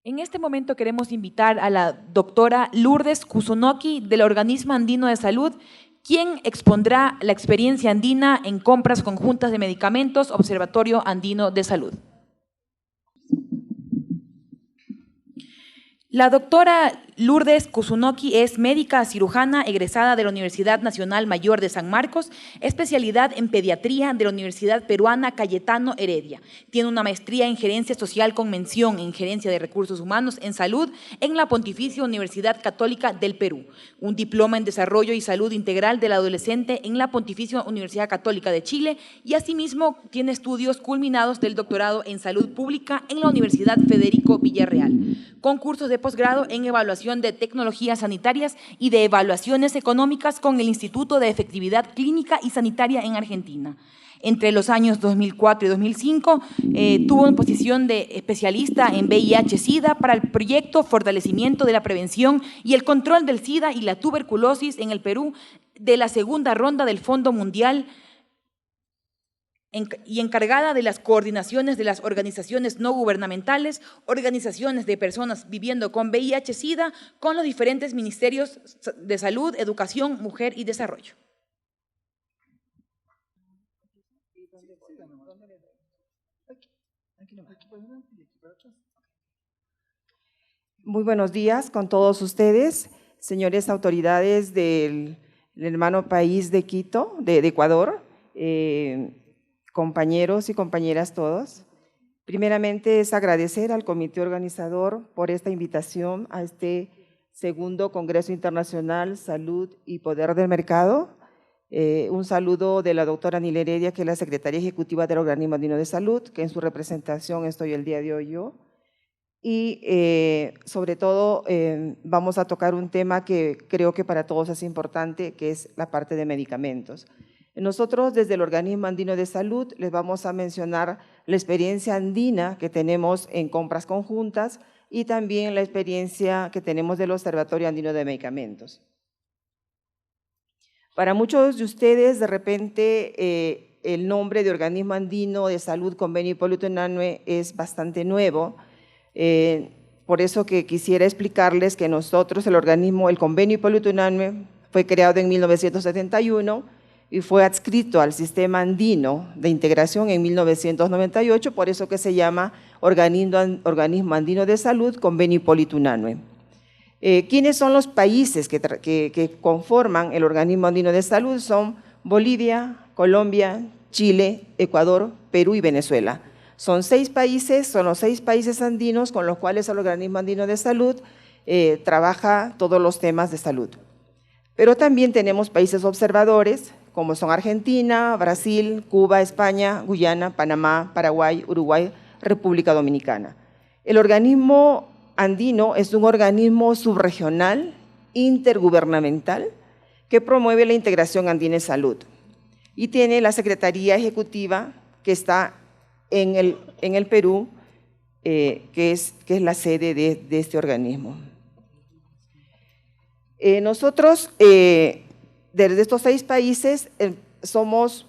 En este momento queremos invitar a la doctora Lourdes Kusunoki del Organismo Andino de Salud, quien expondrá la experiencia andina en compras conjuntas de medicamentos, Observatorio Andino de Salud. La doctora Lourdes Kusunoki es médica cirujana egresada de la Universidad Nacional Mayor de San Marcos, especialidad en pediatría de la Universidad Peruana Cayetano Heredia. Tiene una maestría en gerencia social con mención en gerencia de recursos humanos en salud en la Pontificia Universidad Católica del Perú, un diploma en desarrollo y salud integral del adolescente en la Pontificia Universidad Católica de Chile y asimismo tiene estudios culminados del doctorado en salud pública en la Universidad Federico Villarreal, con cursos de posgrado en evaluación de tecnologías sanitarias y de evaluaciones económicas con el Instituto de Efectividad Clínica y Sanitaria en Argentina. Entre los años 2004 y 2005 tuvo una posición de especialista en VIH-Sida para el proyecto Fortalecimiento de la Prevención y el Control del SIDA y la Tuberculosis en el Perú de la segunda ronda del Fondo Mundial y encargada de las coordinaciones de las organizaciones no gubernamentales, organizaciones de personas viviendo con VIH-Sida, con los diferentes ministerios de salud, educación, mujer y desarrollo. Muy buenos días con todos ustedes, señores autoridades del hermano país de Quito, de Ecuador, compañeros y compañeras todos. Primeramente es agradecer al comité organizador por esta invitación a este segundo Congreso Internacional Salud y Poder del Mercado. Un saludo de la doctora Anila Heredia, que es la secretaria ejecutiva del Organismo Andino de Salud, que en su representación estoy el día de hoy yo. Y sobre todo vamos a tocar un tema que creo que para todos es importante, que es la parte de medicamentos. Nosotros desde el Organismo Andino de Salud les vamos a mencionar la experiencia andina que tenemos en compras conjuntas y también la experiencia que tenemos del Observatorio Andino de Medicamentos. Para muchos de ustedes, de repente, el nombre de Organismo Andino de Salud Convenio Hipólito Unanue es bastante nuevo. Por eso que quisiera explicarles que nosotros, el Convenio Hipólito Unanue, fue creado en 1971 y fue adscrito al Sistema Andino de Integración en 1998, por eso que se llama Organismo Andino de Salud Convenio Hipólito Unanue. ¿Quiénes son los países que conforman el Organismo Andino de Salud? Son Bolivia, Colombia, Chile, Ecuador, Perú y Venezuela. Son 6 países, son los 6 países andinos con los cuales el Organismo Andino de Salud trabaja todos los temas de salud. Pero también tenemos países observadores, como son Argentina, Brasil, Cuba, España, Guyana, Panamá, Paraguay, Uruguay, República Dominicana. El organismo andino es un organismo subregional, intergubernamental, que promueve la integración andina en salud y tiene la Secretaría Ejecutiva que está en el Perú, que es la sede de este organismo. Nosotros, desde estos 6 países, somos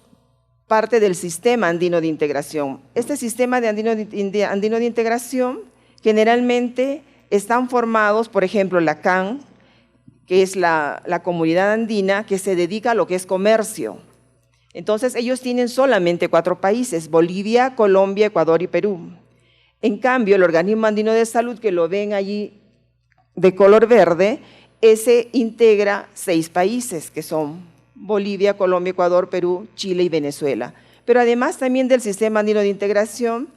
parte del Sistema Andino de Integración. Este Sistema Andino de Integración generalmente están formados, por ejemplo, la CAN, que es la comunidad andina que se dedica a lo que es comercio. Entonces, ellos tienen solamente 4 países, Bolivia, Colombia, Ecuador y Perú. En cambio, el Organismo Andino de Salud, que lo ven allí de color verde, ese integra 6 países, que son Bolivia, Colombia, Ecuador, Perú, Chile y Venezuela. Pero además también del Sistema Andino de Integración,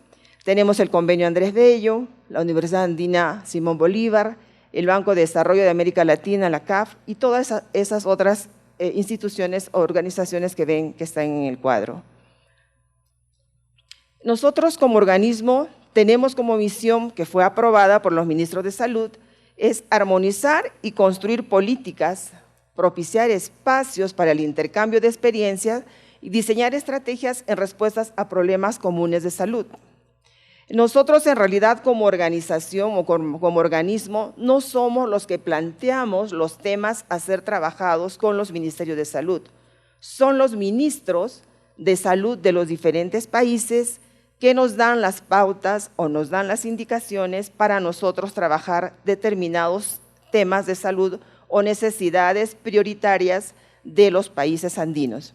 tenemos el Convenio Andrés Bello, la Universidad Andina Simón Bolívar, el Banco de Desarrollo de América Latina, la CAF, y todas esas otras instituciones o organizaciones que ven que están en el cuadro. Nosotros como organismo tenemos como misión, que fue aprobada por los ministros de Salud, es armonizar y construir políticas, propiciar espacios para el intercambio de experiencias y diseñar estrategias en respuestas a problemas comunes de salud. Nosotros en realidad como organización o como organismo no somos los que planteamos los temas a ser trabajados con los ministerios de salud. Son los ministros de salud de los diferentes países que nos dan las pautas o nos dan las indicaciones para nosotros trabajar determinados temas de salud o necesidades prioritarias de los países andinos.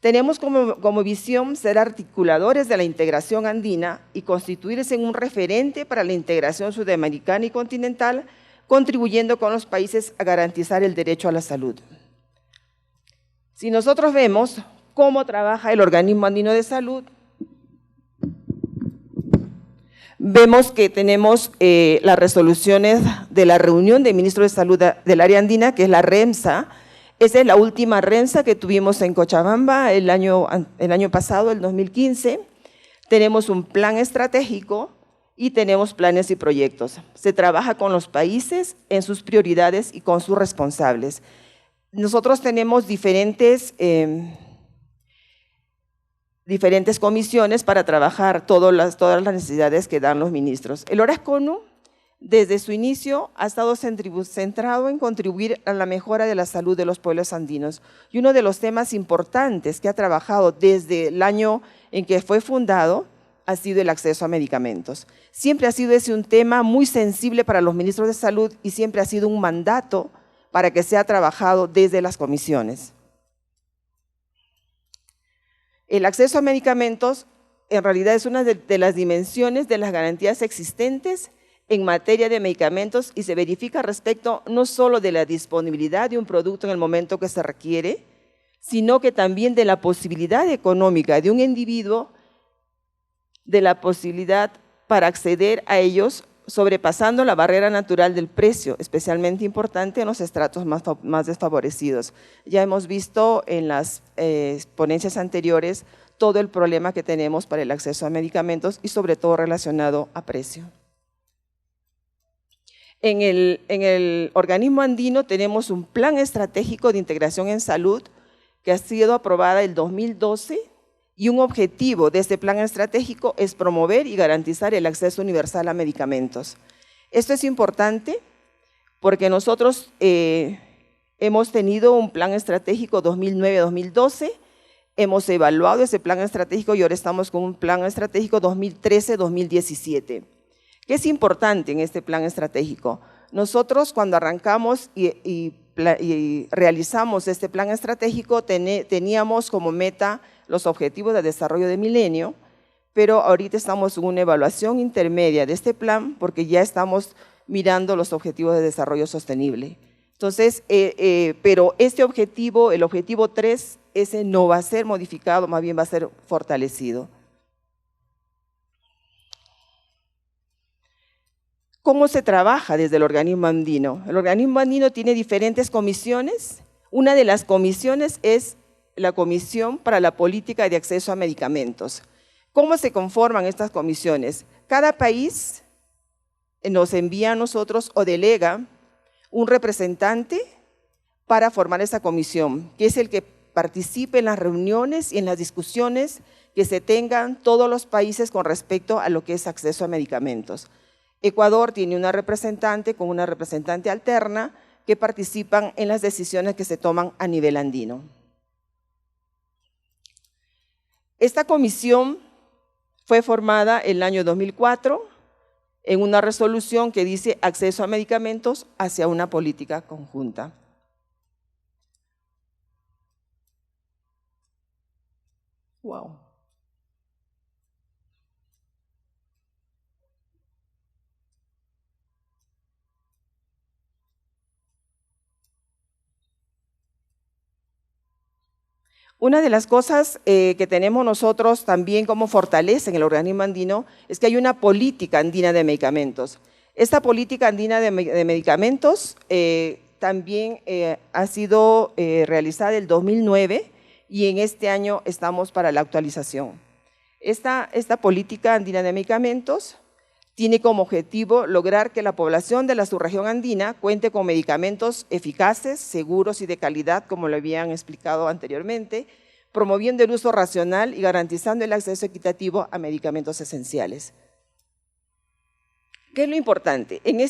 Tenemos como visión ser articuladores de la integración andina y constituirse en un referente para la integración sudamericana y continental, contribuyendo con los países a garantizar el derecho a la salud. Si nosotros vemos cómo trabaja el Organismo Andino de Salud, vemos que tenemos las resoluciones de la reunión de ministros de salud del área andina, que es la REMSA. Esa es la última REMSA que tuvimos en Cochabamba el año pasado, el 2015. Tenemos un plan estratégico y tenemos planes y proyectos. Se trabaja con los países en sus prioridades y con sus responsables. Nosotros tenemos diferentes comisiones para trabajar todas las necesidades que dan los ministros. El ORASCONU, desde su inicio, ha estado centrado en contribuir a la mejora de la salud de los pueblos andinos. Y uno de los temas importantes que ha trabajado desde el año en que fue fundado ha sido el acceso a medicamentos. Siempre ha sido ese un tema muy sensible para los ministros de salud y siempre ha sido un mandato para que sea trabajado desde las comisiones. El acceso a medicamentos en realidad es una de las dimensiones de las garantías existentes en materia de medicamentos y se verifica respecto no solo de la disponibilidad de un producto en el momento que se requiere, sino que también de la posibilidad económica de un individuo, de la posibilidad para acceder a ellos, sobrepasando la barrera natural del precio, especialmente importante en los estratos más desfavorecidos. Ya hemos visto en las ponencias anteriores todo el problema que tenemos para el acceso a medicamentos y sobre todo relacionado a precio. En el organismo andino tenemos un plan estratégico de integración en salud que ha sido aprobada el 2012 y un objetivo de este plan estratégico es promover y garantizar el acceso universal a medicamentos. Esto es importante porque nosotros hemos tenido un plan estratégico 2009-2012, hemos evaluado ese plan estratégico y ahora estamos con un plan estratégico 2013-2017. ¿Qué es importante en este plan estratégico? Nosotros cuando arrancamos y realizamos este plan estratégico teníamos como meta los objetivos de desarrollo de milenio, pero ahorita estamos en una evaluación intermedia de este plan porque ya estamos mirando los objetivos de desarrollo sostenible. Entonces, pero este objetivo, el objetivo 3, ese no va a ser modificado, más bien va a ser fortalecido. ¿Cómo se trabaja desde el organismo andino? El organismo andino tiene diferentes comisiones. Una de las comisiones es la Comisión para la Política de Acceso a Medicamentos. ¿Cómo se conforman estas comisiones? Cada país nos envía a nosotros o delega un representante para formar esa comisión, que es el que participe en las reuniones y en las discusiones que se tengan todos los países con respecto a lo que es acceso a medicamentos. Ecuador tiene una representante con una representante alterna que participan en las decisiones que se toman a nivel andino. Esta comisión fue formada el año 2004 en una resolución que dice acceso a medicamentos hacia una política conjunta. Wow. Una de las cosas que tenemos nosotros también como fortaleza en el organismo andino es que hay una política andina de medicamentos. Esta política andina de medicamentos también ha sido realizada en el 2009 y en este año estamos para la actualización. Esta política andina de medicamentos tiene como objetivo lograr que la población de la subregión andina cuente con medicamentos eficaces, seguros y de calidad, como lo habían explicado anteriormente, promoviendo el uso racional y garantizando el acceso equitativo a medicamentos esenciales. ¿Qué es lo importante? En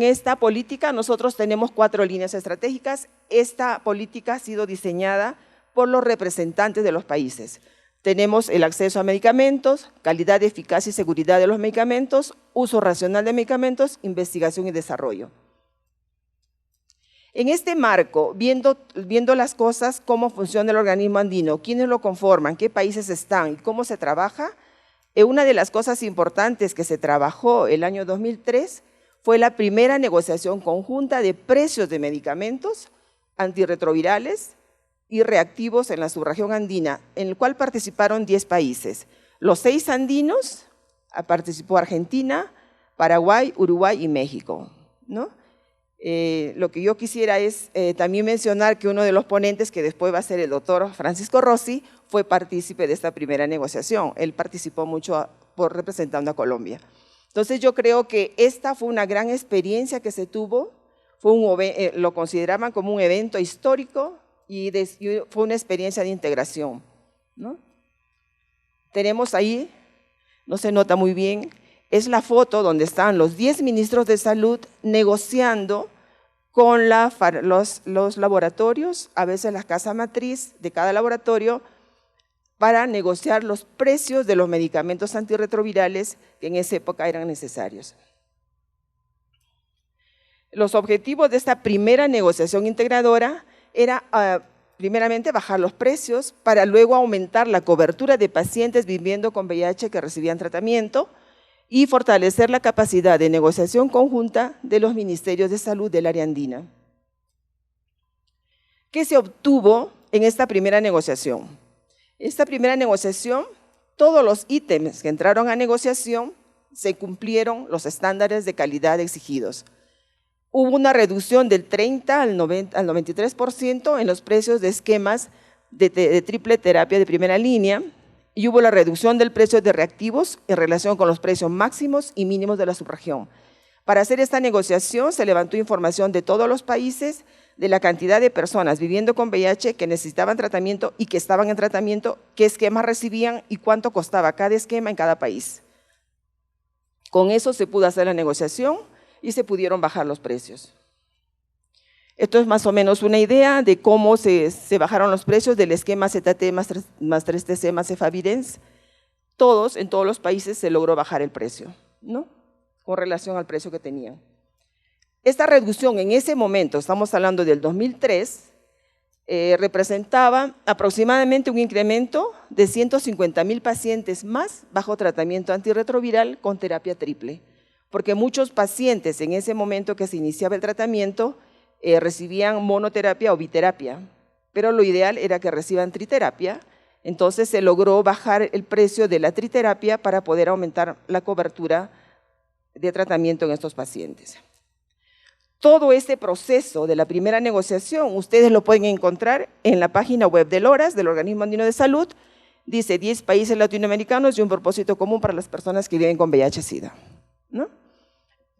esta política nosotros tenemos 4 líneas estratégicas. Esta política ha sido diseñada por los representantes de los países. Tenemos el acceso a medicamentos, calidad, eficacia y seguridad de los medicamentos, uso racional de medicamentos, investigación y desarrollo. En este marco, viendo las cosas, cómo funciona el organismo andino, quiénes lo conforman, qué países están y cómo se trabaja, una de las cosas importantes que se trabajó el año 2003 fue la primera negociación conjunta de precios de medicamentos antirretrovirales y reactivos en la subregión andina, en el cual participaron 10 países. Los 6 andinos, participó Argentina, Paraguay, Uruguay y México, ¿no? Lo que yo quisiera es también mencionar que uno de los ponentes, que después va a ser el doctor Francisco Rossi, fue partícipe de esta primera negociación. Él participó mucho representando a Colombia. Entonces yo creo que esta fue una gran experiencia que se tuvo, lo consideraban como un evento histórico y fue una experiencia de integración, ¿no? Tenemos ahí, no se nota muy bien, es la foto donde están los 10 ministros de salud negociando con los laboratorios, a veces la casa matriz de cada laboratorio, para negociar los precios de los medicamentos antirretrovirales que en esa época eran necesarios. Los objetivos de esta primera negociación integradora era, primeramente, bajar los precios para luego aumentar la cobertura de pacientes viviendo con VIH que recibían tratamiento y fortalecer la capacidad de negociación conjunta de los ministerios de salud del área andina. ¿Qué se obtuvo en esta primera negociación? Esta primera negociación, todos los ítems que entraron a negociación se cumplieron los estándares de calidad exigidos. Hubo una reducción del 30 al 93% en los precios de esquemas de triple terapia de primera línea y hubo la reducción del precio de reactivos en relación con los precios máximos y mínimos de la subregión. Para hacer esta negociación se levantó información de todos los países de la cantidad de personas viviendo con VIH que necesitaban tratamiento y que estaban en tratamiento, qué esquemas recibían y cuánto costaba cada esquema en cada país. Con eso se pudo hacer la negociación y se pudieron bajar los precios. Esto es más o menos una idea de cómo se bajaron los precios del esquema ZT más 3TC más Efavirenz. En todos los países se logró bajar el precio, ¿no? Con relación al precio que tenían. Esta reducción en ese momento, estamos hablando del 2003, representaba aproximadamente un incremento de 150,000 pacientes más bajo tratamiento antirretroviral con terapia triple, porque muchos pacientes en ese momento que se iniciaba el tratamiento recibían monoterapia o biterapia, pero lo ideal era que reciban triterapia, entonces se logró bajar el precio de la triterapia para poder aumentar la cobertura de tratamiento en estos pacientes. Todo este proceso de la primera negociación, ustedes lo pueden encontrar en la página web del ORAS, del Organismo Andino de Salud, dice 10 países latinoamericanos y un propósito común para las personas que viven con VIH-Sida, ¿no?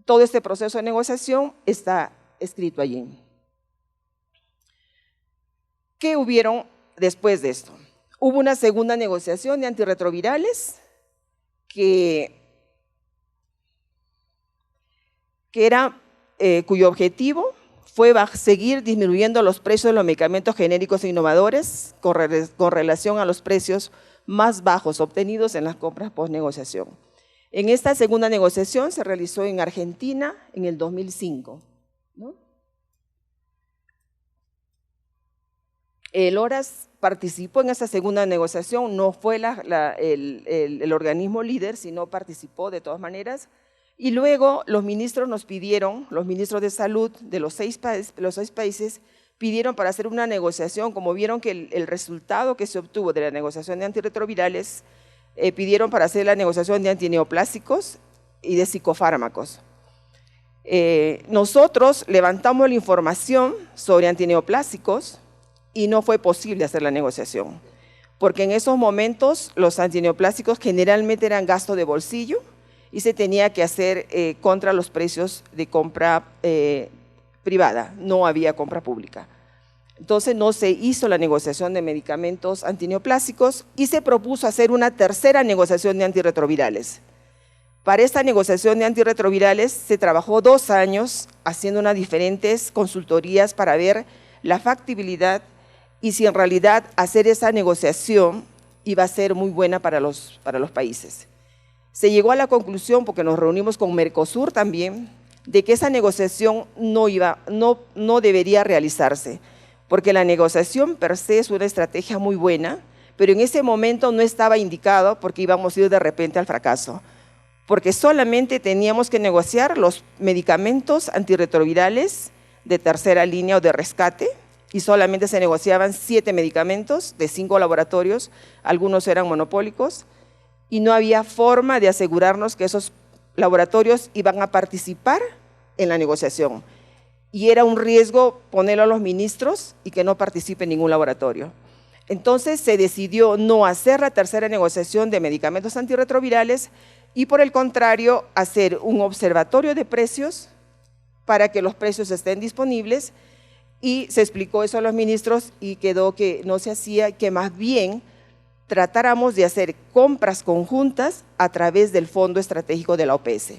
Todo este proceso de negociación está escrito allí. ¿Qué hubieron después de esto? Hubo una segunda negociación de antirretrovirales cuyo objetivo fue seguir disminuyendo los precios de los medicamentos genéricos e innovadores con relación a los precios más bajos obtenidos en las compras post-negociación. En esta segunda negociación se realizó en Argentina en el 2005, ¿no? El ORAS participó en esa segunda negociación, no fue el organismo líder, sino participó de todas maneras. Y luego los ministros nos pidieron, los ministros de salud de los seis países, pidieron para hacer una negociación, como vieron que el resultado que se obtuvo de la negociación de antirretrovirales, pidieron para hacer la negociación de antineoplásicos y de psicofármacos. Nosotros levantamos la información sobre antineoplásicos y no fue posible hacer la negociación, porque en esos momentos los antineoplásicos generalmente eran gasto de bolsillo, y se tenía que hacer contra los precios de compra privada, no había compra pública. Entonces no se hizo la negociación de medicamentos antineoplásicos y se propuso hacer una tercera negociación de antirretrovirales. Para esta negociación de antirretrovirales se trabajó 2 años haciendo unas diferentes consultorías para ver la factibilidad y si en realidad hacer esa negociación iba a ser muy buena para los países. Se llegó a la conclusión, porque nos reunimos con Mercosur también, de que esa negociación no debería realizarse, porque la negociación per se es una estrategia muy buena, pero en ese momento no estaba indicado porque íbamos a ir de repente al fracaso, porque solamente teníamos que negociar los medicamentos antirretrovirales de tercera línea o de rescate, y solamente se negociaban 7 medicamentos de 5 laboratorios, algunos eran monopólicos, y no había forma de asegurarnos que esos laboratorios iban a participar en la negociación. Y era un riesgo ponerlo a los ministros y que no participe ningún laboratorio. Entonces se decidió no hacer la tercera negociación de medicamentos antirretrovirales y por el contrario hacer un observatorio de precios para que los precios estén disponibles, y se explicó eso a los ministros y quedó que no se hacía, que más bien tratáramos de hacer compras conjuntas a través del Fondo Estratégico de la OPS.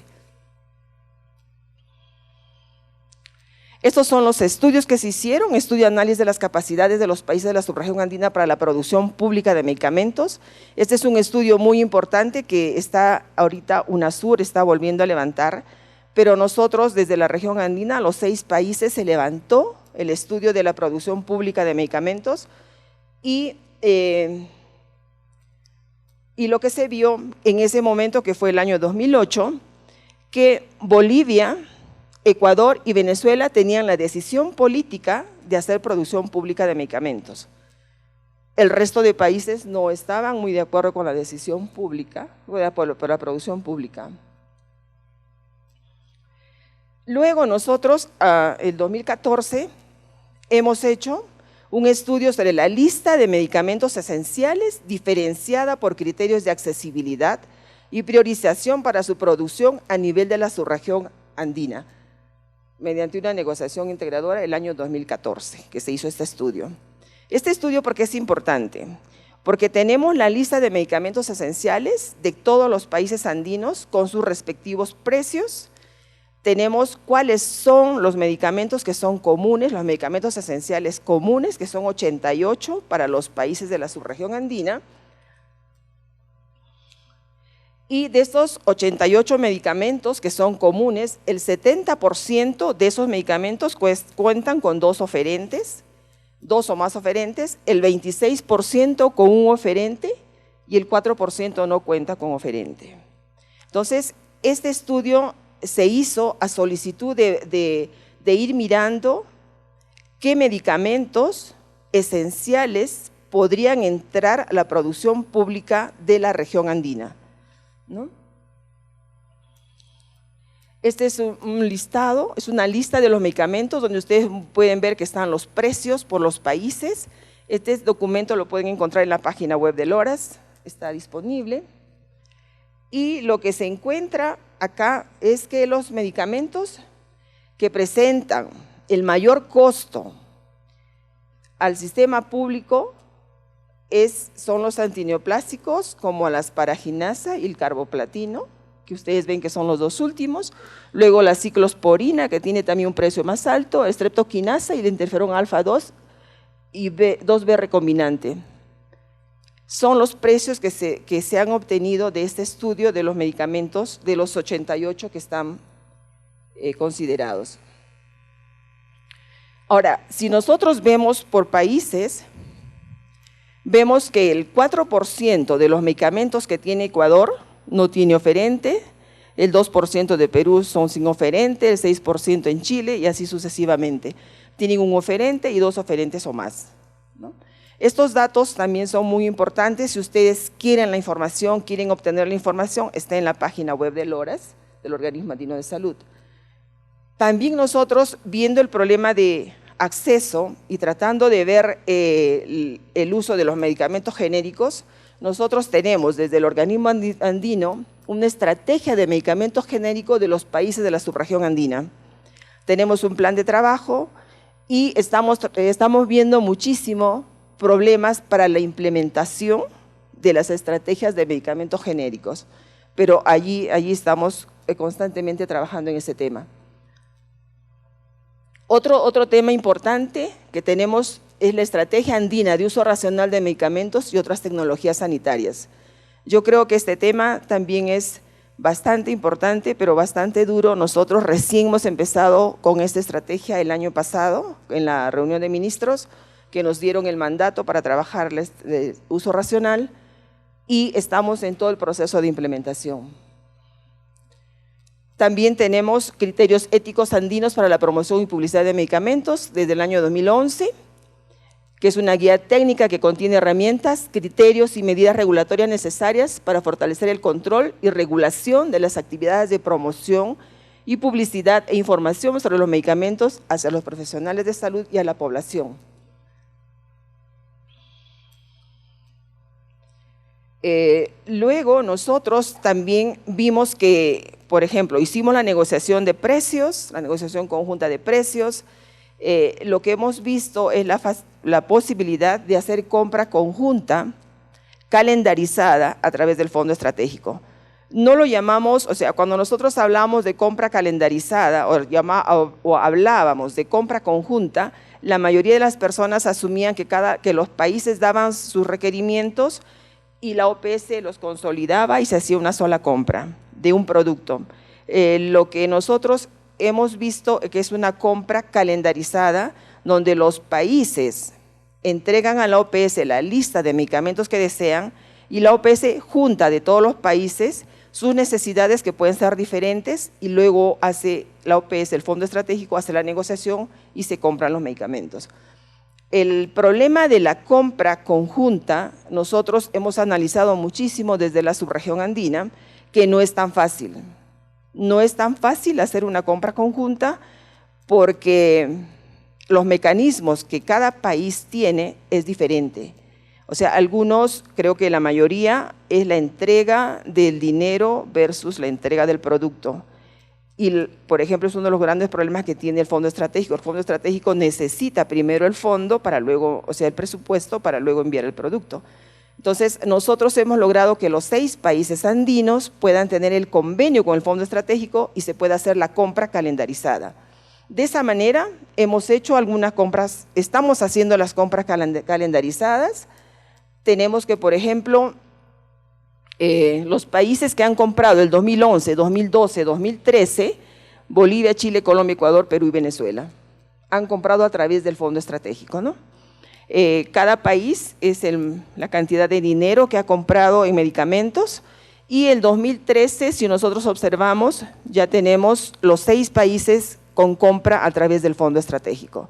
Estos son los estudios que se hicieron: estudio de análisis de las capacidades de los países de la subregión andina para la producción pública de medicamentos. Este es un estudio muy importante que está ahorita UNASUR está volviendo a levantar, pero nosotros desde la región andina, los 6 países, se levantó el estudio de la producción pública de medicamentos y lo que se vio en ese momento, que fue el año 2008, que Bolivia, Ecuador y Venezuela tenían la decisión política de hacer producción pública de medicamentos. El resto de países no estaban muy de acuerdo con la decisión pública, por la producción pública. Luego nosotros, el 2014, hemos hecho un estudio sobre la lista de medicamentos esenciales diferenciada por criterios de accesibilidad y priorización para su producción a nivel de la subregión andina, mediante una negociación integradora el año 2014, que se hizo este estudio. Este estudio, ¿por qué es importante? Porque tenemos la lista de medicamentos esenciales de todos los países andinos con sus respectivos precios. Tenemos cuáles son los medicamentos que son comunes, los medicamentos esenciales comunes, que son 88 para los países de la subregión andina. Y de estos 88 medicamentos que son comunes, el 70% de esos medicamentos cuentan con 2 oferentes, 2 o más oferentes, el 26% con un oferente y el 4% no cuenta con oferente. Entonces, este estudio se hizo a solicitud de ir mirando qué medicamentos esenciales podrían entrar a la producción pública de la región andina, ¿no? Este es un listado, es una lista de los medicamentos donde ustedes pueden ver que están los precios por los países. Este documento lo pueden encontrar en la página web del LORAS, está disponible. Y lo que se encuentra acá es que los medicamentos que presentan el mayor costo al sistema público son los antineoplásicos, como la asparaginasa y el carboplatino, que ustedes ven que son los 2 últimos. Luego la ciclosporina, que tiene también un precio más alto, streptokinasa y el interferón alfa 2 y 2B recombinante. Son los precios que se han obtenido de este estudio de los medicamentos, de los 88 que están considerados. Ahora, si nosotros vemos por países, vemos que el 4% de los medicamentos que tiene Ecuador no tiene oferente, el 2% de Perú son sin oferente, el 6% en Chile y así sucesivamente. Tienen un oferente y 2 oferentes o más, ¿no? Estos datos también son muy importantes. Si ustedes quieren la información, quieren obtener la información, está en la página web del LORAS, del Organismo Andino de Salud. También nosotros, viendo el problema de acceso y tratando de ver el uso de los medicamentos genéricos, nosotros tenemos desde el Organismo Andino una estrategia de medicamentos genéricos de los países de la subregión andina. Tenemos un plan de trabajo y estamos viendo muchísimo problemas para la implementación de las estrategias de medicamentos genéricos, pero allí estamos constantemente trabajando en ese tema. Otro tema importante que tenemos es la Estrategia Andina de Uso Racional de Medicamentos y otras tecnologías sanitarias. Yo creo que este tema también es bastante importante, pero bastante duro. Nosotros recién hemos empezado con esta estrategia el año pasado, en la reunión de ministros, que nos dieron el mandato para trabajar el uso racional, y estamos en todo el proceso de implementación. También tenemos criterios éticos andinos para la promoción y publicidad de medicamentos desde el año 2011, que es una guía técnica que contiene herramientas, criterios y medidas regulatorias necesarias para fortalecer el control y regulación de las actividades de promoción y publicidad e información sobre los medicamentos hacia los profesionales de salud y a la población. Luego nosotros también vimos que, por ejemplo, hicimos la negociación de precios, la negociación conjunta de precios. Lo que hemos visto es la posibilidad de hacer compra conjunta calendarizada a través del fondo estratégico. No lo llamamos, o sea, cuando nosotros hablamos de compra calendarizada o hablábamos de compra conjunta, la mayoría de las personas asumían que los países daban sus requerimientos y la OPS los consolidaba y se hacía una sola compra de un producto. Lo que nosotros hemos visto que es una compra calendarizada, donde los países entregan a la OPS la lista de medicamentos que desean y la OPS junta de todos los países sus necesidades, que pueden ser diferentes, y luego hace la OPS, el Fondo Estratégico, hace la negociación y se compran los medicamentos. El problema de la compra conjunta, nosotros hemos analizado muchísimo desde la subregión andina, que no es tan fácil. No es tan fácil hacer una compra conjunta porque los mecanismos que cada país tiene es diferente. O sea, algunos, creo que la mayoría, es la entrega del dinero versus la entrega del producto. Y, por ejemplo, es uno de los grandes problemas que tiene el Fondo Estratégico. El Fondo Estratégico necesita primero el fondo para luego, o sea, el presupuesto para luego enviar el producto. Entonces, nosotros hemos logrado que los 6 países andinos puedan tener el convenio con el Fondo Estratégico y se pueda hacer la compra calendarizada. De esa manera, hemos hecho algunas compras, estamos haciendo las compras calendarizadas. Tenemos que, por ejemplo, los países que han comprado el 2011, 2012, 2013, Bolivia, Chile, Colombia, Ecuador, Perú y Venezuela, han comprado a través del Fondo Estratégico, ¿no? Cada país es la cantidad de dinero que ha comprado en medicamentos, y el 2013, si nosotros observamos, ya tenemos los 6 países con compra a través del Fondo Estratégico.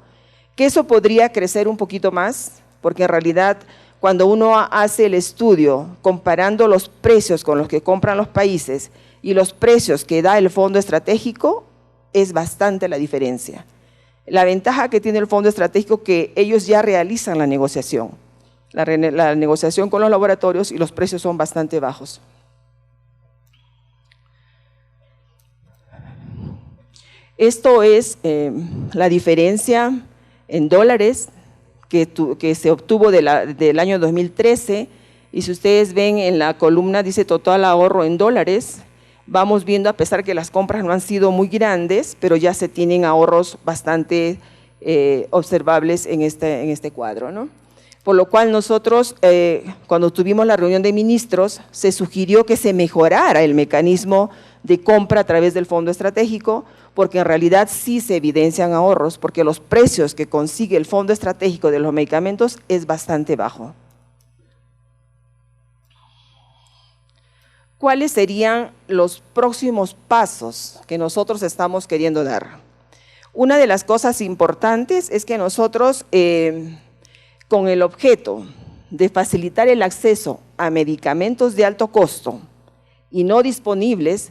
Que eso podría crecer un poquito más, porque en realidad cuando uno hace el estudio comparando los precios con los que compran los países y los precios que da el Fondo Estratégico, es bastante la diferencia. La ventaja que tiene el Fondo Estratégico es que ellos ya realizan la negociación con los laboratorios, y los precios son bastante bajos. Esto es la diferencia en dólares que se obtuvo del año 2013, y si ustedes ven en la columna dice total ahorro en dólares. Vamos viendo, a pesar que las compras no han sido muy grandes, pero ya se tienen ahorros bastante observables en este cuadro, ¿no? Por lo cual nosotros, cuando tuvimos la reunión de ministros, se sugirió que se mejorara el mecanismo de compra a través del Fondo Estratégico, porque en realidad sí se evidencian ahorros, porque los precios que consigue el Fondo Estratégico de los medicamentos es bastante bajo. ¿Cuáles serían los próximos pasos que nosotros estamos queriendo dar? Una de las cosas importantes es que nosotros, con el objeto de facilitar el acceso a medicamentos de alto costo y no disponibles,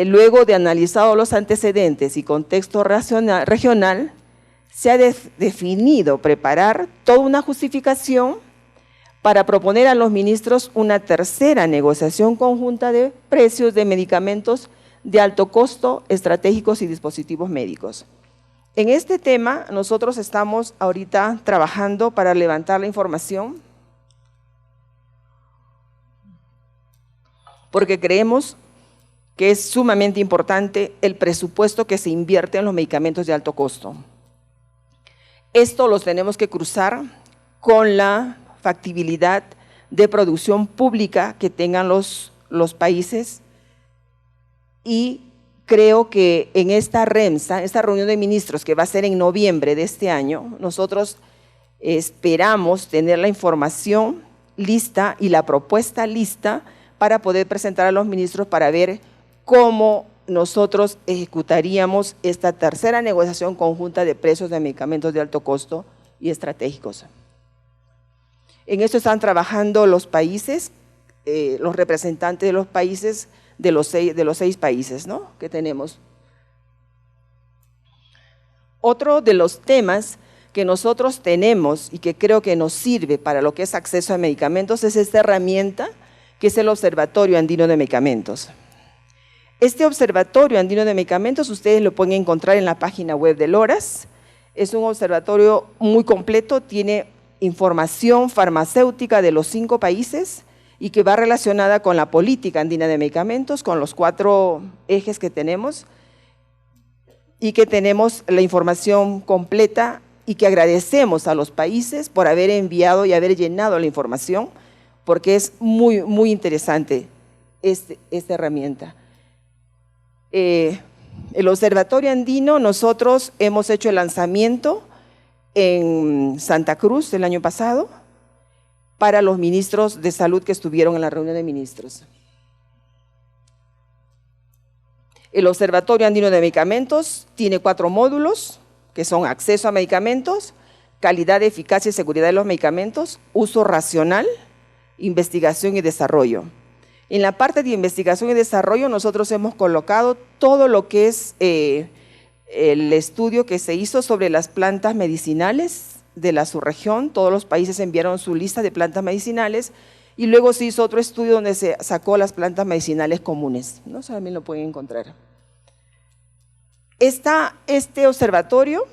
luego de analizados los antecedentes y contexto regional, se ha definido preparar toda una justificación para proponer a los ministros una tercera negociación conjunta de precios de medicamentos de alto costo, estratégicos y dispositivos médicos. En este tema, nosotros estamos ahorita trabajando para levantar la información, porque creemos que es sumamente importante el presupuesto que se invierte en los medicamentos de alto costo. Esto los tenemos que cruzar con la factibilidad de producción pública que tengan los países, y creo que en esta REMSA, esta reunión de ministros que va a ser en noviembre de este año, nosotros esperamos tener la información lista y la propuesta lista para poder presentar a los ministros para ver cómo nosotros ejecutaríamos esta tercera negociación conjunta de precios de medicamentos de alto costo y estratégicos. En esto están trabajando los países, los representantes de los países, de los seis países, ¿no?, que tenemos. Otro de los temas que nosotros tenemos y que creo que nos sirve para lo que es acceso a medicamentos es esta herramienta que es el Observatorio Andino de Medicamentos. Este Observatorio Andino de Medicamentos ustedes lo pueden encontrar en la página web del ORAS. Es un observatorio muy completo, tiene información farmacéutica de los 5 países y que va relacionada con la política andina de medicamentos, con los 4 ejes que tenemos, y que tenemos la información completa, y que agradecemos a los países por haber enviado y haber llenado la información, porque es muy, muy interesante esta herramienta. El Observatorio Andino, nosotros hemos hecho el lanzamiento en Santa Cruz el año pasado para los ministros de salud que estuvieron en la reunión de ministros. El Observatorio Andino de Medicamentos tiene 4 módulos, que son acceso a medicamentos, calidad, eficacia y seguridad de los medicamentos, uso racional, investigación y desarrollo. En la parte de investigación y desarrollo nosotros hemos colocado todo lo que es el estudio que se hizo sobre las plantas medicinales de la subregión. Todos los países enviaron su lista de plantas medicinales y luego se hizo otro estudio donde se sacó las plantas medicinales comunes, ¿no? Eso también lo pueden encontrar. Este observatorio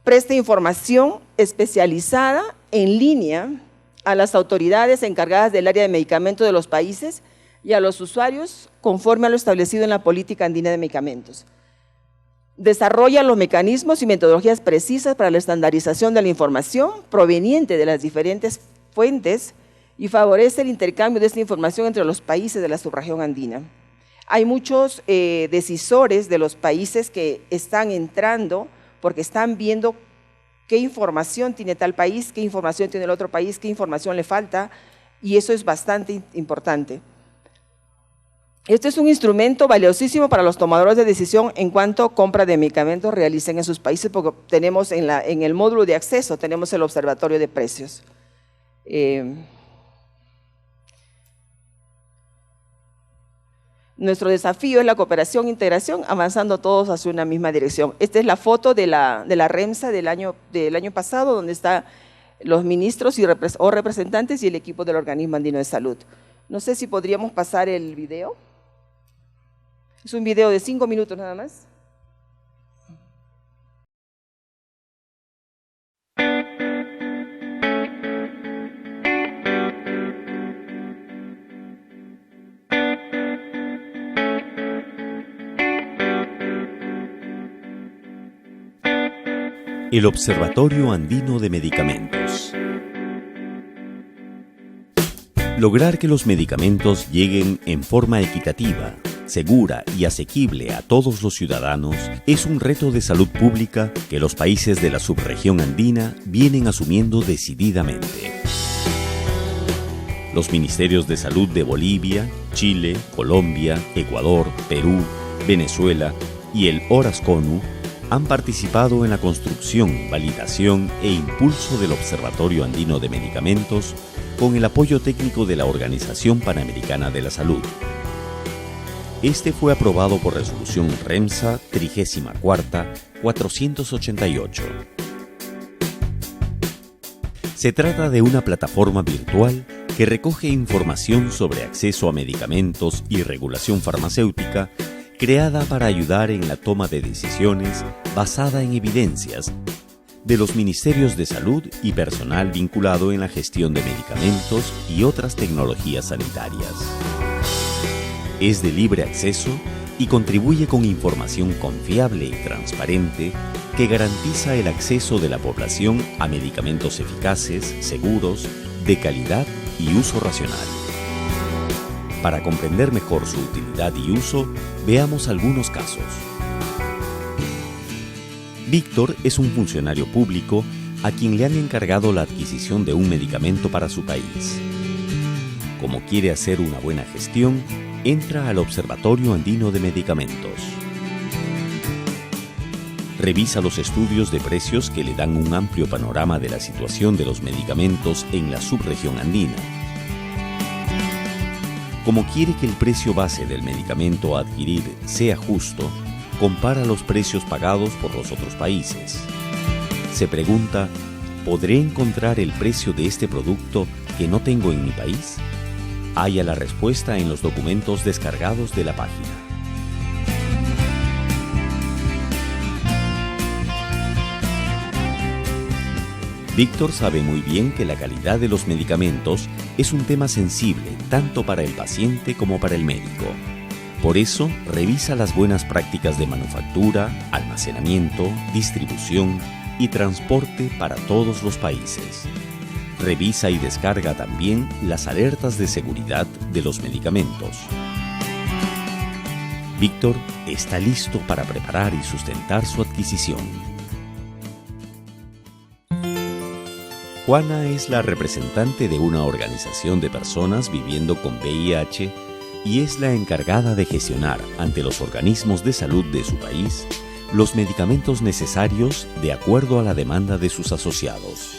presta información especializada en línea a las autoridades encargadas del área de medicamentos de los países y a los usuarios conforme a lo establecido en la política andina de medicamentos. Desarrolla los mecanismos y metodologías precisas para la estandarización de la información proveniente de las diferentes fuentes y favorece el intercambio de esta información entre los países de la subregión andina. Hay muchos decisores de los países que están entrando porque están viendo qué información tiene tal país, qué información tiene el otro país, qué información le falta, y eso es bastante importante. Este es un instrumento valiosísimo para los tomadores de decisión en cuanto a compra de medicamentos realicen en sus países, porque tenemos en el módulo de acceso, tenemos el observatorio de precios. Nuestro desafío es la cooperación e integración, avanzando todos hacia una misma dirección. Esta es la foto de la REMSA del año pasado, donde están los ministros o representantes y el equipo del Organismo Andino de Salud. No sé si podríamos pasar el video. Es un video de 5 minutos nada más. El Observatorio Andino de Medicamentos. Lograr que los medicamentos lleguen en forma equitativa, segura y asequible a todos los ciudadanos es un reto de salud pública que los países de la subregión andina vienen asumiendo decididamente. Los ministerios de salud de Bolivia, Chile, Colombia, Ecuador, Perú, Venezuela y el ORAS-CONU han participado en la construcción, validación e impulso del Observatorio Andino de Medicamentos con el apoyo técnico de la Organización Panamericana de la Salud. Este fue aprobado por resolución REMSA 34-488. Se trata de una plataforma virtual que recoge información sobre acceso a medicamentos y regulación farmacéutica creada para ayudar en la toma de decisiones basada en evidencias de los ministerios de salud y personal vinculado en la gestión de medicamentos y otras tecnologías sanitarias. Es de libre acceso y contribuye con información confiable y transparente que garantiza el acceso de la población a medicamentos eficaces, seguros, de calidad y uso racional. Para comprender mejor su utilidad y uso, veamos algunos casos. Víctor es un funcionario público a quien le han encargado la adquisición de un medicamento para su país. Como quiere hacer una buena gestión, entra al Observatorio Andino de Medicamentos. Revisa los estudios de precios que le dan un amplio panorama de la situación de los medicamentos en la subregión andina. Como quiere que el precio base del medicamento a adquirir sea justo, compara los precios pagados por los otros países. Se pregunta, ¿podré encontrar el precio de este producto que no tengo en mi país? Haya la respuesta en los documentos descargados de la página. Víctor sabe muy bien que la calidad de los medicamentos es un tema sensible tanto para el paciente como para el médico. Por eso, revisa las buenas prácticas de manufactura, almacenamiento, distribución y transporte para todos los países. Revisa y descarga también las alertas de seguridad de los medicamentos. Víctor está listo para preparar y sustentar su adquisición. Juana es la representante de una organización de personas viviendo con VIH y es la encargada de gestionar ante los organismos de salud de su país los medicamentos necesarios de acuerdo a la demanda de sus asociados.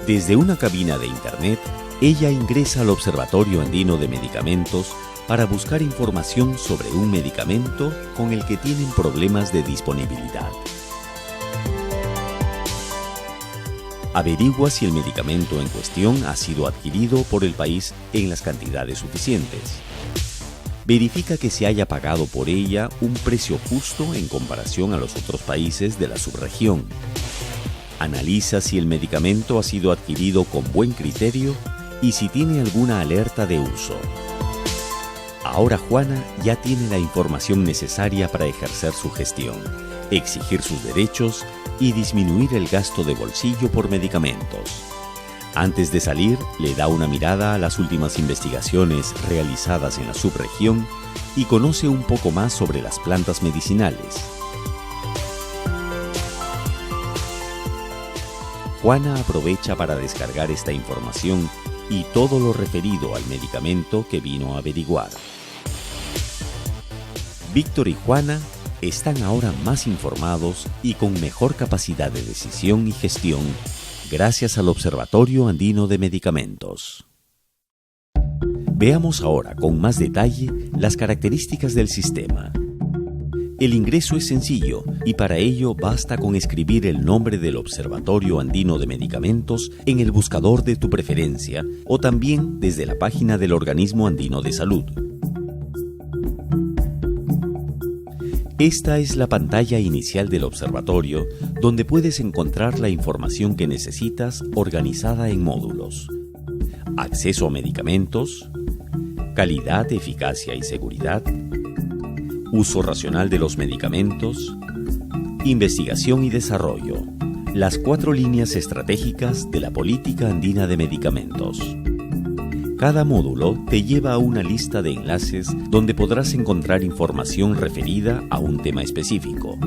Desde una cabina de internet, ella ingresa al Observatorio Andino de Medicamentos para buscar información sobre un medicamento con el que tienen problemas de disponibilidad. Averigua si el medicamento en cuestión ha sido adquirido por el país en las cantidades suficientes. Verifica que se haya pagado por ella un precio justo en comparación a los otros países de la subregión. Analiza si el medicamento ha sido adquirido con buen criterio y si tiene alguna alerta de uso. Ahora Juana ya tiene la información necesaria para ejercer su gestión, exigir sus derechos y disminuir el gasto de bolsillo por medicamentos. Antes de salir, le da una mirada a las últimas investigaciones realizadas en la subregión y conoce un poco más sobre las plantas medicinales. Juana aprovecha para descargar esta información y todo lo referido al medicamento que vino a averiguar. Víctor y Juana están ahora más informados y con mejor capacidad de decisión y gestión gracias al Observatorio Andino de Medicamentos. Veamos ahora con más detalle las características del sistema. El ingreso es sencillo y para ello basta con escribir el nombre del Observatorio Andino de Medicamentos en el buscador de tu preferencia o también desde la página del Organismo Andino de Salud. Esta es la pantalla inicial del observatorio, donde puedes encontrar la información que necesitas organizada en módulos. Acceso a medicamentos, calidad, eficacia y seguridad, uso racional de los medicamentos, investigación y desarrollo, las 4 líneas estratégicas de la política andina de medicamentos. Cada módulo te lleva a una lista de enlaces donde podrás encontrar información referida a un tema específico.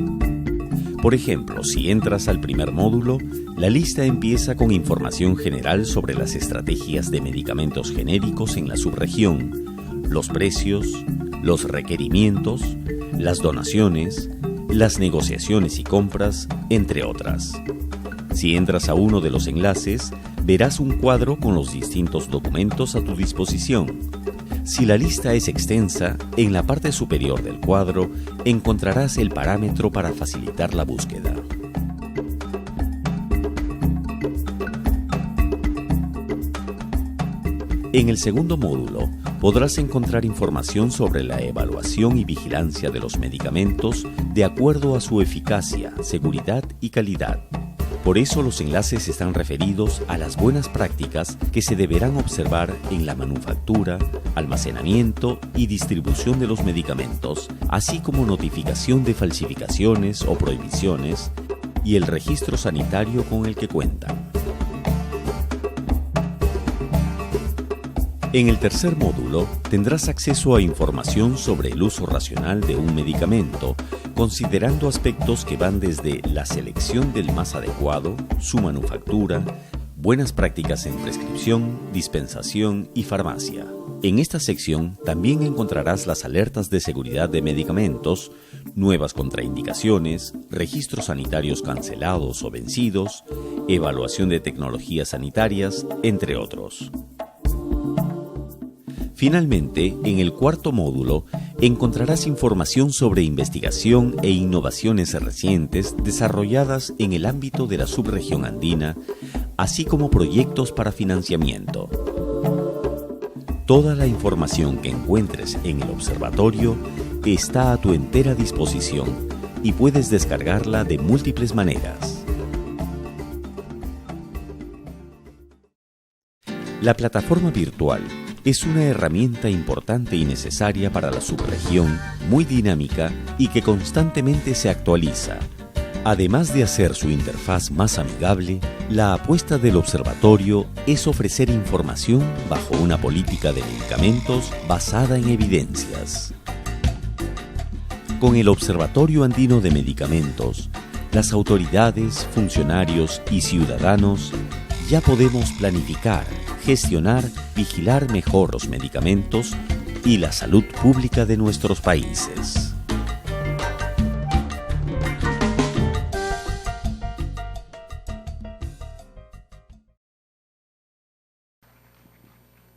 Por ejemplo, si entras al primer módulo, la lista empieza con información general sobre las estrategias de medicamentos genéricos en la subregión, los precios, los requerimientos, las donaciones, las negociaciones y compras, entre otras. Si entras a uno de los enlaces, verás un cuadro con los distintos documentos a tu disposición. Si la lista es extensa, en la parte superior del cuadro encontrarás el parámetro para facilitar la búsqueda. En el segundo módulo podrás encontrar información sobre la evaluación y vigilancia de los medicamentos de acuerdo a su eficacia, seguridad y calidad. Por eso los enlaces están referidos a las buenas prácticas que se deberán observar en la manufactura, almacenamiento y distribución de los medicamentos, así como notificación de falsificaciones o prohibiciones y el registro sanitario con el que cuentan. En el tercer módulo tendrás acceso a información sobre el uso racional de un medicamento, considerando aspectos que van desde la selección del más adecuado, su manufactura, buenas prácticas en prescripción, dispensación y farmacia. En esta sección también encontrarás las alertas de seguridad de medicamentos, nuevas contraindicaciones, registros sanitarios cancelados o vencidos, evaluación de tecnologías sanitarias, entre otros. Finalmente, en el cuarto módulo, encontrarás información sobre investigación e innovaciones recientes desarrolladas en el ámbito de la subregión andina, así como proyectos para financiamiento. Toda la información que encuentres en el observatorio está a tu entera disposición y puedes descargarla de múltiples maneras. La plataforma virtual es una herramienta importante y necesaria para la subregión, muy dinámica y que constantemente se actualiza. Además de hacer su interfaz más amigable, la apuesta del observatorio es ofrecer información bajo una política de medicamentos basada en evidencias. Con el Observatorio Andino de Medicamentos, las autoridades, funcionarios y ciudadanos ya podemos planificar, gestionar, vigilar mejor los medicamentos y la salud pública de nuestros países.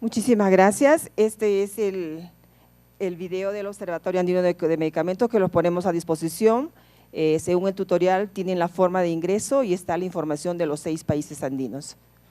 Muchísimas gracias. Este es el video del Observatorio Andino de Medicamentos que los ponemos a disposición. Según el tutorial, tienen la forma de ingreso y está la información de los 6 países andinos.